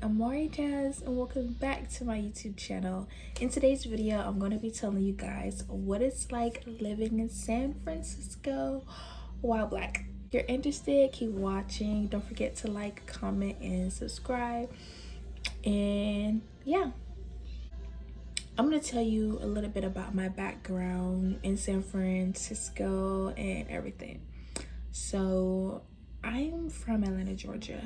I'm Mari Jazz and welcome back to my YouTube channel. In today's video, I'm going to be telling you guys what it's like living in San Francisco while black. If you're interested, keep watching. Don't forget to like, comment, and subscribe. And yeah, I'm going to tell you a little bit about my background in San Francisco and everything. So I'm from Atlanta, Georgia.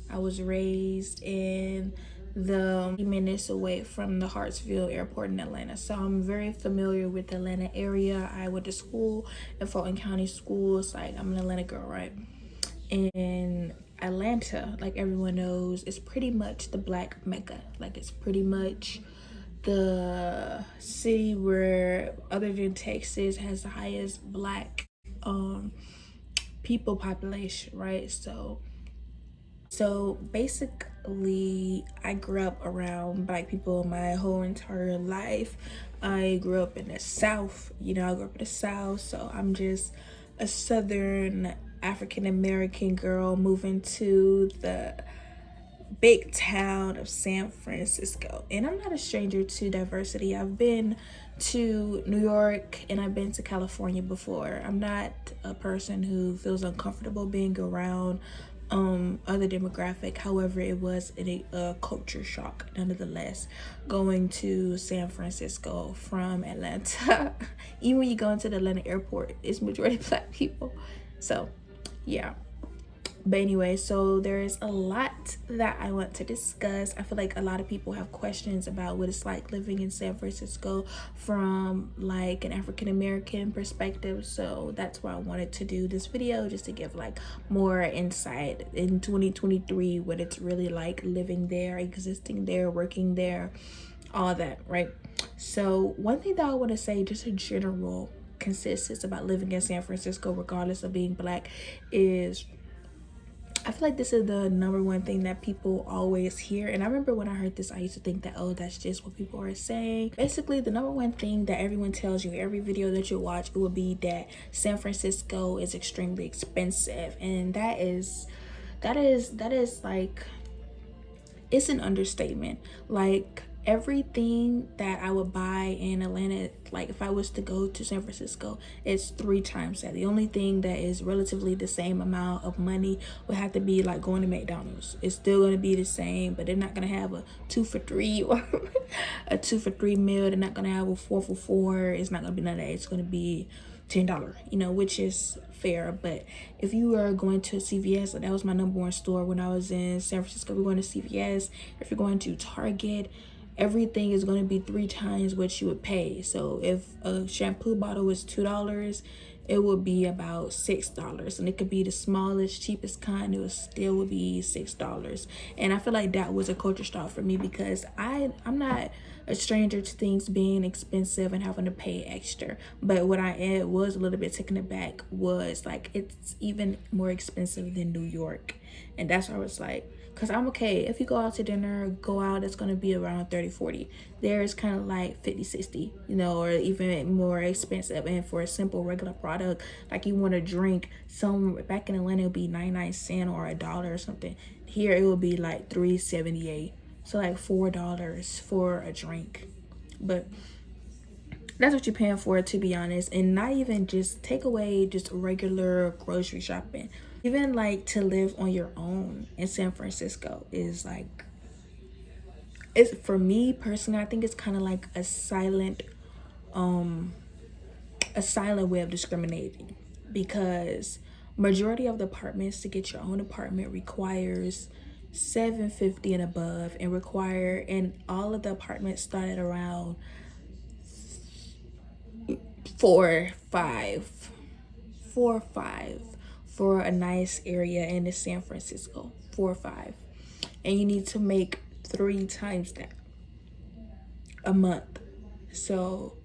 I was raised in the minutes away from the Hartsfield Airport in Atlanta. So I'm very familiar with the Atlanta area. I went to school in Fulton County schools. Like, I'm an Atlanta girl, right? And Atlanta, like everyone knows, is pretty much the black mecca. Like, it's pretty much the city where, other than Texas, has the highest black people population, right? So basically I grew up around black people my whole entire life. I grew up in the South, I grew up in the South, so I'm just a Southern African American girl moving to the big town of San Francisco. And I'm not a stranger to diversity. I've been to New York and I've been to California before. I'm not a person who feels uncomfortable being around other demographic. However, it was a culture shock nonetheless going to San Francisco from Atlanta. Even when you go into the Atlanta airport, it's majority black people. So yeah. But anyway, so there's a lot that I want to discuss. I feel like a lot of people have questions about what it's like living in San Francisco from like an African American perspective. So that's why I wanted to do this video, just to give like more insight in 2023, what it's really like living there, existing there, working there, all that, right? So one thing that I want to say just in general consists about living in San Francisco, regardless of being black, is I feel like this is the number one thing that people always hear. And I remember when I heard this, I used to think that, oh, that's just what people are saying. Basically, the number one thing that everyone tells you, every video that you watch, it will be that San Francisco is extremely expensive. And that is like, it's an understatement. Like, everything that I would buy in Atlanta, like if I was to go to San Francisco, it's 3 times that. The only thing that is relatively the same amount of money would have to be like going to McDonald's. It's still going to be the same, but they're not going to have a 2 for 3 or a 2 for 3 meal. They're not going to have a 4 for 4. It's not going to be none of that. It's going to be $10, which is fair. But if you are going to CVS, like that was my number one store when I was in San Francisco. We're going to CVS. If you're going to Target, everything is going to be 3 times what you would pay. So if a shampoo bottle was $2, it would be about $6, and it could be the smallest, cheapest kind. It would be $6. And I feel like that was a culture shock for me, because I'm not a stranger to things being expensive and having to pay extra. But what I was a little bit taken aback was like, it's even more expensive than New York. And that's why I was like, because I'm okay if you go out to dinner, go out, it's going to be around 30-40. There is kind of like 50-60, or even more expensive. And for a simple regular product, like you want to drink, some back in Atlanta it would be 99 cents or $1 or something. Here it will be like $3.78, so like $4 for a drink. But that's what you're paying for, to be honest. And not even just take away just regular grocery shopping. Even like to live on your own in San Francisco is like, it's, for me personally, I think it's kind of like a silent way of discriminating, because majority of the apartments, to get your own apartment, requires $750 and above, and all of the apartments start at around 4-5 for a nice area in the San Francisco. 4-5, and you need to make 3 times that a month. So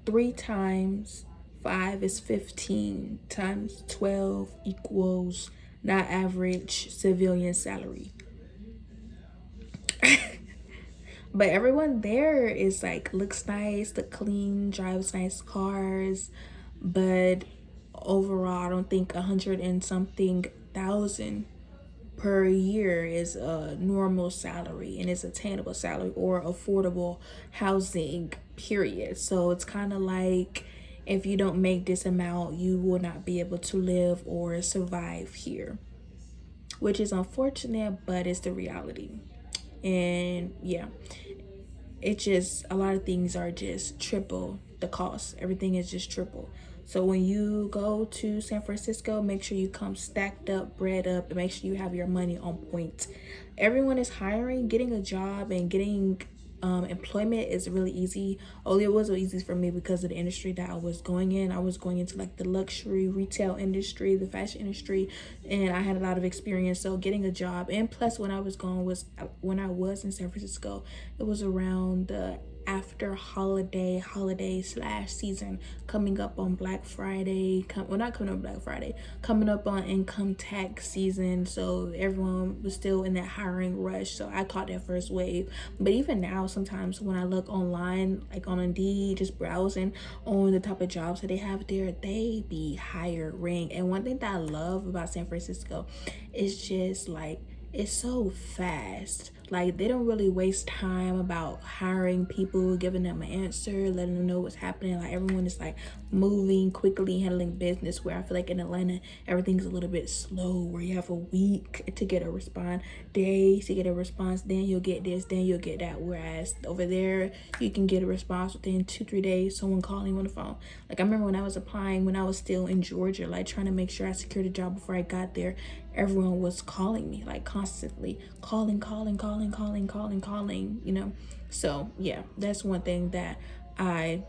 3 times 5 is 15, times 12 equals not average civilian salary. But everyone there is like, looks nice, look clean, drives nice cars, but overall I don't think 100 and something thousand per year is a normal salary and it's attainable salary or affordable housing, period. So it's kind of like if you don't make this amount, you will not be able to live or survive here, which is unfortunate, but it's the reality. And yeah, it just, a lot of things are just triple the cost. Everything is just triple. So when you go to San Francisco, make sure you come stacked up, bread up, and make sure you have your money on point. Everyone is hiring. Getting a job and getting employment is really easy. Only it wasn't easy for me because of the industry that I was going in. I was going into like the luxury retail industry, the fashion industry, and I had a lot of experience. So getting a job, and plus when I was going was when I was in San Francisco, it was around the after holiday slash season, coming up on Black Friday, not coming up Black Friday, coming up on income tax season. So everyone was still in that hiring rush, so I caught that first wave. But even now, sometimes when I look online, like on Indeed, just browsing on the type of jobs that they have there, they be hiring. And one thing that I love about San Francisco is just like, it's so fast. Like, they don't really waste time about hiring people, giving them an answer, letting them know what's happening. Like, everyone is like moving quickly, handling business, where I feel like in Atlanta everything's a little bit slow, where you have a week to get a response, days to get a response, then you'll get this, then you'll get that. Whereas over there you can get a response within 2-3 days, someone calling you on the phone. Like, I remember when I was applying, when I was still in Georgia, like trying to make sure I secured a job before I got there, everyone was calling me, like constantly calling, you know. So yeah, that's one thing that I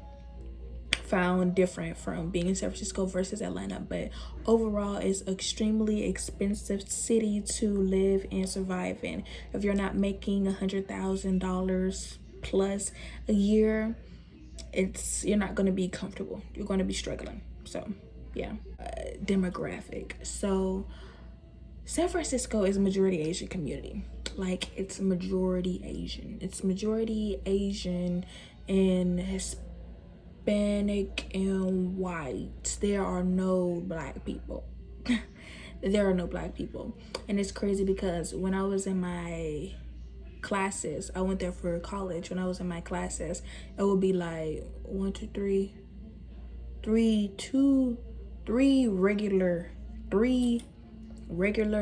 found different from being in San Francisco versus Atlanta. But overall, it's extremely expensive city to live and survive in. If you're not making $100,000 plus a year, you're not going to be comfortable. You're going to be struggling. So yeah. Demographic. So San Francisco is a majority Asian community. Like, it's majority Asian. It's majority Asian and Hispanic and white. There are no black people. There are no black people. And it's crazy because when I was in my classes, I went there for college. When I was in my classes, it would be like 1, 2, 3, 3, 2, 3 regular,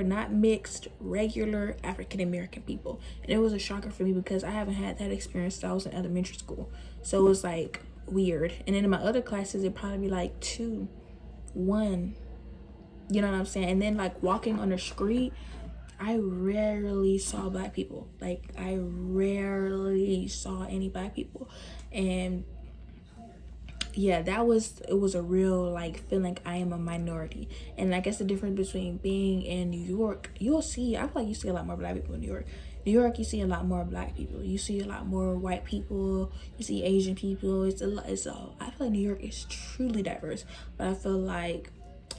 not mixed, regular African American people. And it was a shocker for me because I haven't had that experience since I was in elementary school. So it was like weird. And then in my other classes, it'd probably be like 2, 1. You know what I'm saying? And then like walking on the street, I rarely saw black people. Like, I rarely saw any black people. And yeah, it was a real like feeling like I am a minority. And I guess the difference between being in New York, I feel like you see a lot more black people in New York. New York, you see a lot more black people. You see a lot more white people. You see Asian people. I feel like New York is truly diverse. But I feel like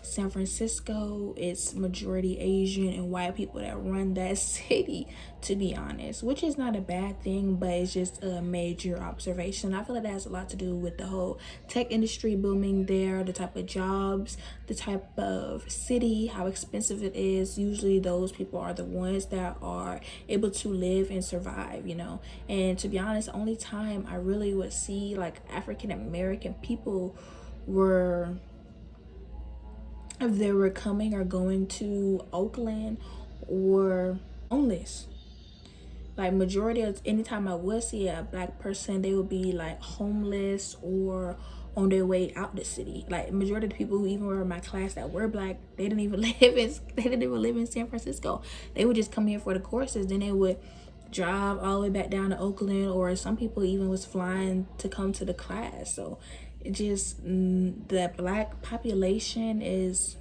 San Francisco is majority Asian and white people that run that city, to be honest, which is not a bad thing, but it's just a major observation. I feel like that has a lot to do with the whole tech industry booming there, the type of jobs, the type of city, how expensive it is. Usually those people are the ones that are able to live and survive, you know. And to be honest, the only time I really would see like African American people were, if they were coming or going to Oakland, or homeless. Like, majority of anytime I would see a black person, they would be like homeless or on their way out the city. Like, majority of the people who even were in my class that were black, they didn't even live in San Francisco. They would just come here for the courses, then they would drive all the way back down to Oakland, or some people even was flying to come to the class. So it just, the black population is,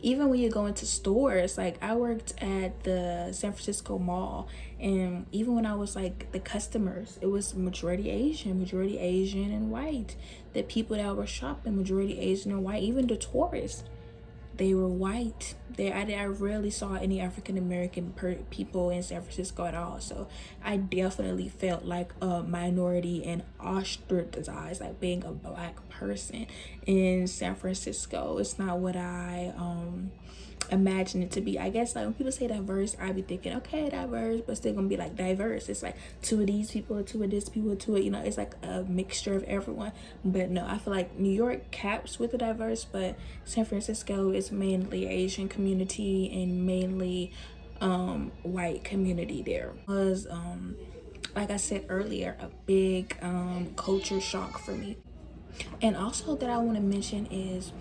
even when you go into stores, like I worked at the San Francisco Mall, and even when I was like the customers, it was majority Asian and white. The people that were shopping, majority Asian and white. Even the tourists, they were white. I rarely saw any African American people in San Francisco at all. So I definitely felt like a minority and ostracized, like being a black person in San Francisco. It's not what I imagine it to be. I guess like when people say diverse, I be thinking, okay, diverse, but still gonna be like diverse. It's like two of these people, two of this people, two of, you know, it's like a mixture of everyone. But no, I feel like New York caps with the diverse, but San Francisco is mainly Asian community and mainly white community there. It was like I said earlier, a big culture shock for me. And also that I want to mention is,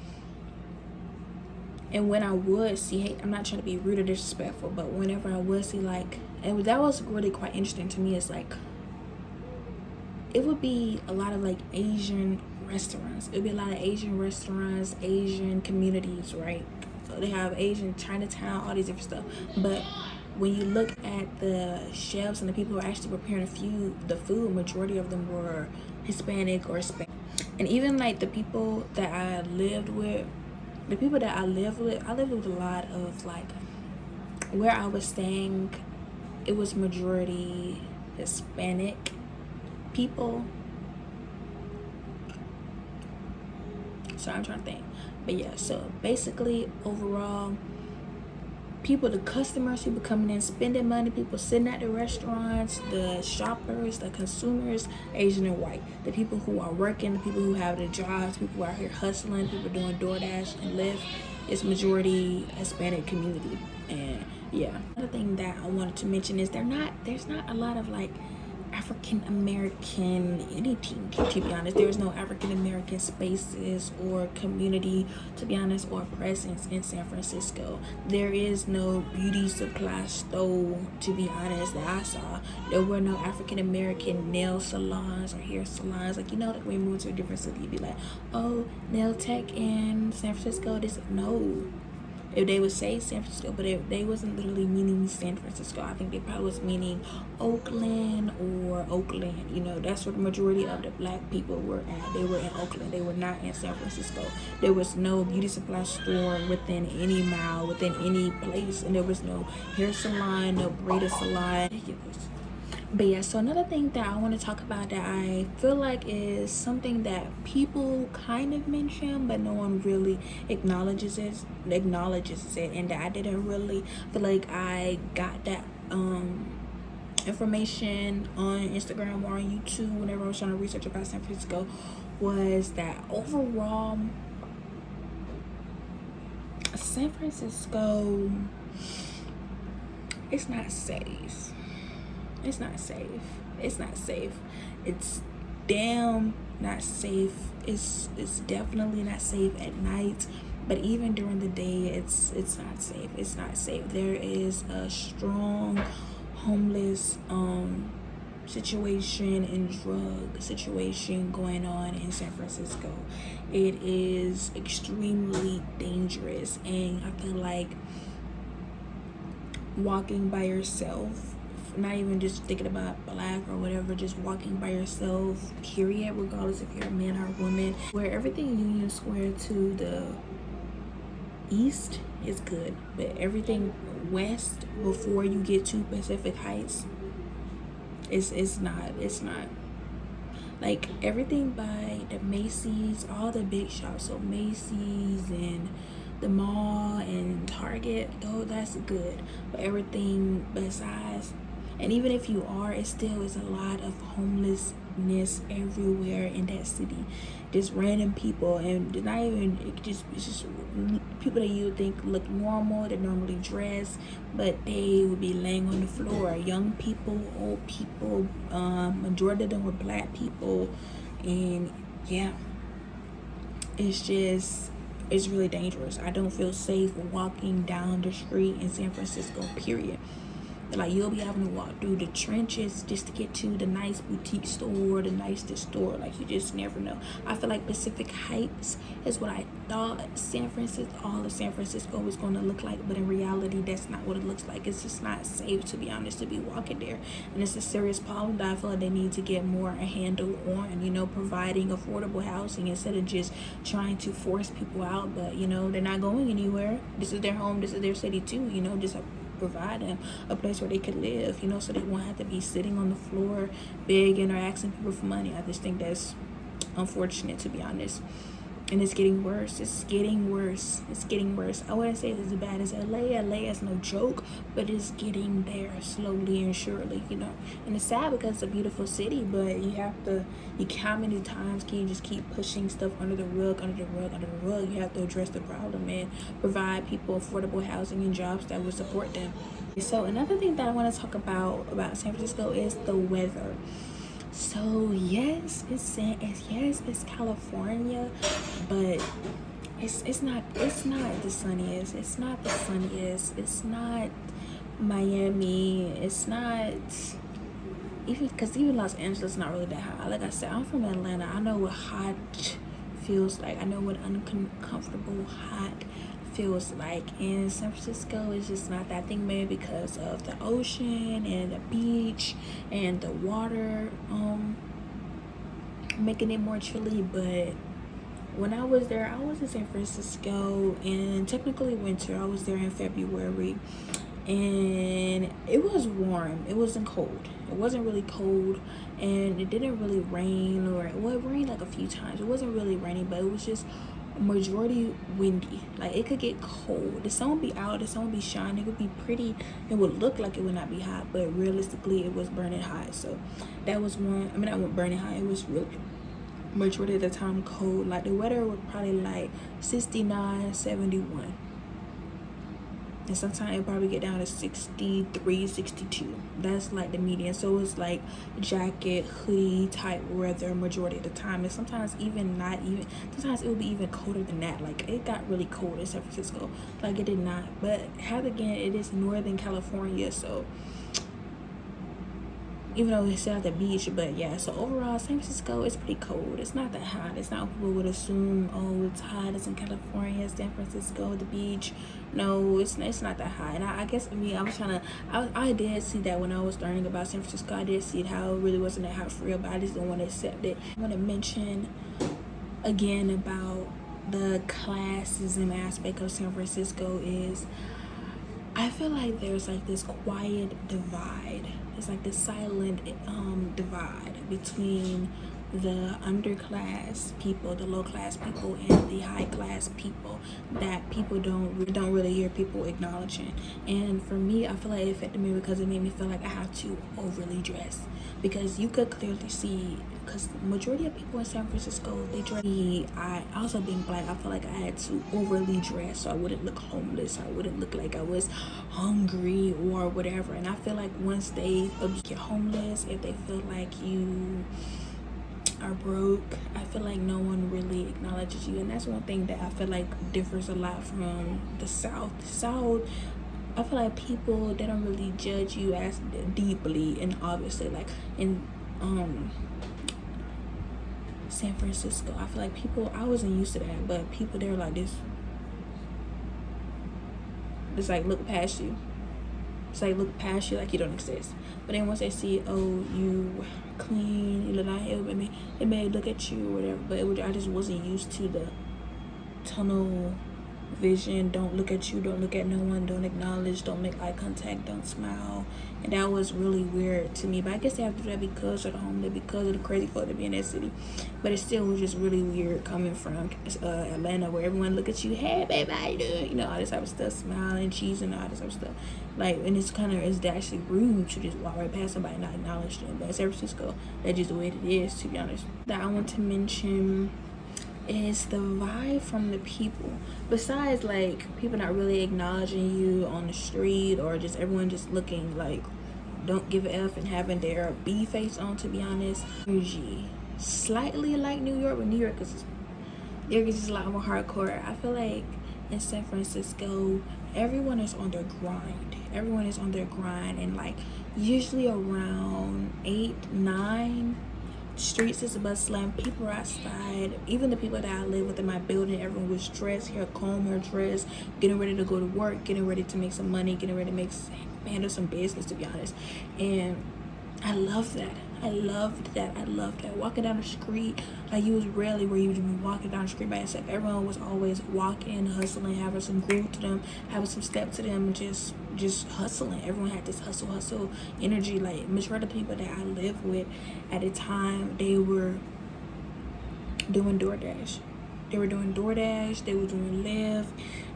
and when I would see hate, I'm not trying to be rude or disrespectful, but whenever I would see like, and that was really quite interesting to me, is like, it would be a lot of like Asian restaurants. It would be a lot of Asian restaurants, Asian communities, right? So they have Asian Chinatown, all these different stuff. But when you look at the chefs and the people who are actually preparing the food, majority of them were Hispanic or Hispanic. And even like the people that I lived with, I lived with a lot of like, where I was staying, it was majority Hispanic people. So I'm trying to think. But yeah, so basically overall, people, the customers, people coming in spending money, people sitting at the restaurants, the shoppers, the consumers, Asian and white. The people who are working, the people who have the jobs, people who are here hustling, people doing DoorDash and Lyft, it's majority Hispanic community. And yeah, another thing that I wanted to mention is there's not a lot of like African American anything, to be honest. There's no African American spaces or community, to be honest, or presence in San Francisco. There is no beauty supply store, to be honest, that I saw. There were no African American nail salons or hair salons. Like, you know, like when you move to a different city, you'd be like, oh, nail tech in San Francisco. This, no. If they would say San Francisco, but if they wasn't literally meaning San Francisco, I think they probably was meaning Oakland or Oakland. You know, that's where the majority of the black people were at. They were in Oakland. They were not in San Francisco. There was no beauty supply store within any mile, within any place, and there was no hair salon, no braided salon. Ridiculous. But yeah, so another thing that I want to talk about that I feel like is something that people kind of mention, but no one really acknowledges it, and that I didn't really feel like I got that information on Instagram or on YouTube whenever I was trying to research about San Francisco, was that overall San Francisco, it's not safe. It's not safe. It's not safe. It's damn not safe. It's definitely not safe at night. But even during the day, it's not safe. It's not safe. There is a strong homeless situation and drug situation going on in San Francisco. It is extremely dangerous, and I feel like walking by yourself, not even just thinking about black or whatever, just walking by yourself, period, regardless if you're a man or a woman, where everything Union Square to the east is good, but everything west before you get to Pacific Heights, it's not. Like everything by the Macy's, all the big shops, so Macy's and the mall and Target, though, that's good. But everything besides, and even if you are, it still is a lot of homelessness everywhere in that city. Just random people, and not even, it's just people that you would think look normal, they normally dress, but they would be laying on the floor. Young people, old people, majority of them were black people, and yeah, it's really dangerous. I don't feel safe walking down the street in San Francisco, period. Like, you'll be having to walk through the trenches just to get to the nice boutique store, the nicest store. Like, you just never know. I feel like Pacific Heights is what I thought all of San Francisco was going to look like, but in reality, that's not what it looks like. It's just not safe, to be honest, to be walking there, and it's a serious problem that I feel like they need to get more a handle on, you know, providing affordable housing instead of just trying to force people out. But, you know, they're not going anywhere. This is their home, this is their city too, you know, just provide them a place where they could live, you know, so they won't have to be sitting on the floor begging or asking people for money. I just think that's unfortunate, to be honest. And it's getting worse. It's getting worse. It's getting worse. I wouldn't say it's as bad as LA. LA is no joke, but it's getting there slowly and surely, you know. And it's sad because it's a beautiful city, but how many times can you just keep pushing stuff under the rug, under the rug, under the rug? You have to address the problem and provide people affordable housing and jobs that will support them. So another thing that I want to talk about San Francisco is the weather. So yes, it's California, but it's not the sunniest. It's not the sunniest. It's not Miami. It's not even Los Angeles is not really that hot. Like I said, I'm from Atlanta. I know what hot feels like. I know what uncomfortable hot feels like. And San Francisco is just not that thing, maybe because of the ocean and the beach and the water making it more chilly. But when I was there, I was in San Francisco and technically winter. I was there in February and it was warm. It wasn't cold. It wasn't really cold, and it didn't really rain, or it rained like a few times. It wasn't really raining, but it was just majority windy. Like, it could get cold. The sun would be out, the sun would be shining, it would be pretty, it would look like it would not be hot, but realistically it was burning hot. So that was one. I mean, not burning hot, it was really majority of the time cold. Like, the weather was probably like 69, 71, and sometimes it probably get down to 63, 62. That's like the median. So it's like jacket, hoodie type weather majority of the time. And sometimes sometimes it would be even colder than that. Like, it got really cold in San Francisco. Like, it did not. But again, it is Northern California, so even though it's at the beach. But yeah, so overall, San Francisco is pretty cold. It's not that hot. It's not what people would assume. Oh, it's hot. It's in California, San Francisco, the beach. No, it's not that hot. And I guess, I mean, I did see that when I was learning about San Francisco. I did see how it really wasn't that hot for real, but I just don't want to accept it. I want to mention again about the classism aspect of San Francisco is, I feel like there's like this quiet divide. It's like this silent divide between the underclass people, the low class people, and the high class people that people don't really hear people acknowledging. And for me, I feel like it affected me because it made me feel like I have to overly dress, because you could clearly see, because the majority of people in San Francisco, they dress. I also, being black, I feel like I had to overly dress so I wouldn't look homeless. I wouldn't look like I was hungry or whatever. And I feel like once they get homeless, if they feel like you are broke, I feel like no one really acknowledges you. And that's one thing that I feel like differs a lot from the South. The South, I feel like people, they don't really judge you as deeply and obviously. Like in San Francisco, I feel like people, I wasn't used to that, but people there like this. It's like look past you. It's like look past you like you don't exist. But then once they see, oh, you clean, you look like it may look at you or whatever. But I just wasn't used to the tunnel vision. Don't look at you, don't look at no one, don't acknowledge, don't make eye contact, don't smile. And that was really weird to me. But I guess they have to do that because of the homeless, because of the crazy folk that be in that city. But it still was just really weird coming from Atlanta, where everyone look at you, hey baby, how you doing, you know, all this type of stuff, smiling, cheesing, all this type of stuff. Like, and it's actually rude to just walk right past somebody and not acknowledge them. But in San Francisco, that's just the way it is, to be honest. That I want to mention is the vibe from the people. Besides, like, people not really acknowledging you on the street, or just everyone just looking like don't give a F and having their B face on, to be honest. Energy slightly like New York, but New York is just a lot more hardcore. I feel like in San Francisco, everyone is on their grind. Everyone is on their grind, and like usually around 8, 9, streets is bustling, people are outside. Even the people that I live with in my building, everyone was dressed, hair comb, hair dressed, getting ready to go to work, getting ready to make some money, getting ready to handle some business, to be honest. And I love that. I loved that. Walking down the street, like, you was rarely where you would be walking down the street by yourself. Everyone was always walking, hustling, having some groove to them, having some step to them, just hustling. Everyone had this hustle energy. Like, majority of the people that I lived with at the time, they were doing DoorDash. They were doing DoorDash, they were doing Lyft.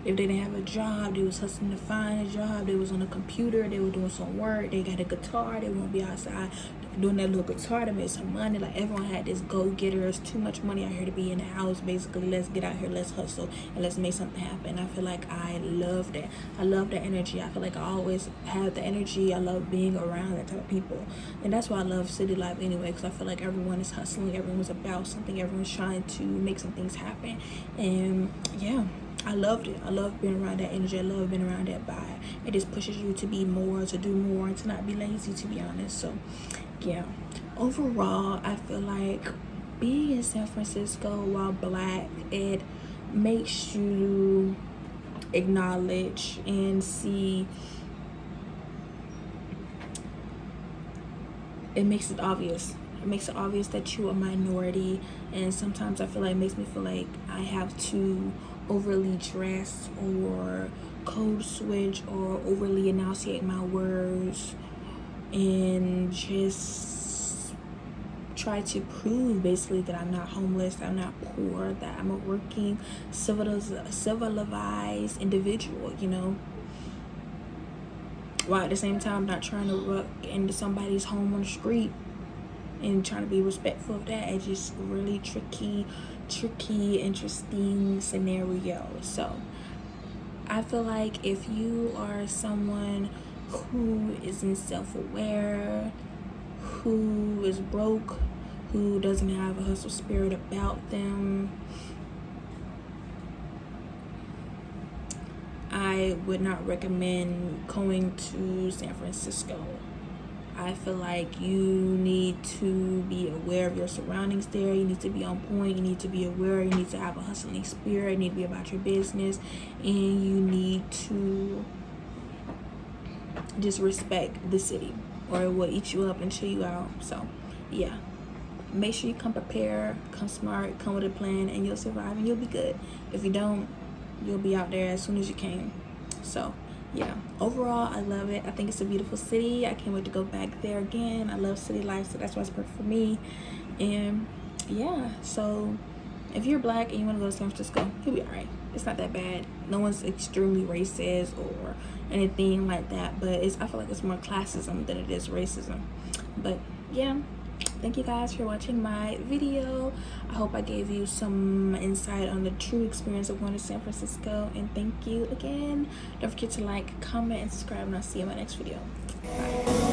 If they didn't have a job, they was hustling to find a job. They was on a computer, they were doing some work. They got a guitar, they want to be outside doing that little guitar to make some money. Like, everyone had this go-getter. It's too much money out here to be in the house. Basically, let's get out here, let's hustle, and let's make something happen. I feel like I love that. I love that energy. I feel like I always have the energy. I love being around that type of people, and that's why I love city life anyway, because I feel like everyone is hustling, everyone's about something, everyone's trying to make some things happen. And yeah, I loved it. I love being around that energy. I love being around that vibe. It just pushes you to be more, to do more, and to not be lazy, to be honest. So yeah, overall, I feel like being in San Francisco while Black, it makes you acknowledge and see, it makes it obvious. It makes it obvious that you're a minority, and sometimes I feel like it makes me feel like I have to overly dress or code switch or overly enunciate my words and just try to prove basically that I'm not homeless, that I'm not poor, that I'm a working civilized individual, you know, while at the same time not trying to walk into somebody's home on the street and trying to be respectful of that. It's just really tricky, interesting scenario. So I feel like if you are someone who isn't self-aware, who is broke, who doesn't have a hustle spirit about them, I would not recommend going to San Francisco. I feel like you need to be aware of your surroundings there. You need to be on point. You need to be aware. You need to have a hustling spirit. You need to be about your business. And you need to just respect the city, or it will eat you up and chew you out. So yeah, make sure you come prepared, come smart, come with a plan, and you'll survive and you'll be good. If you don't, you'll be out there as soon as you can. So yeah, overall, I love it. I think it's a beautiful city. I can't wait to go back there again. I love city life, so that's why it's perfect for me. And yeah, so if you're Black and you want to go to San Francisco, you'll be all right. It's not that bad. No one's extremely racist or anything like that, but I feel like it's more classism than it is racism. But yeah, thank you guys for watching my video. I hope I gave you some insight on the true experience of going to San Francisco, and thank you again. Don't forget to like, comment, and subscribe, and I'll see you in my next video. Bye.